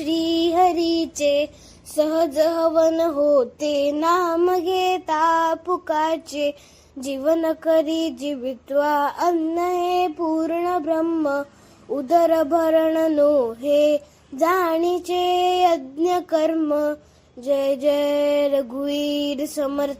श्री हरीचे सहज हवन होते नाम घेता पुकाचे जीवन करी जीवित्वा अन्न हे पूर्ण ब्रह्म उदर भरण नो हे जाणीचे यज्ञ कर्म जय जय रघुवीर समर्थ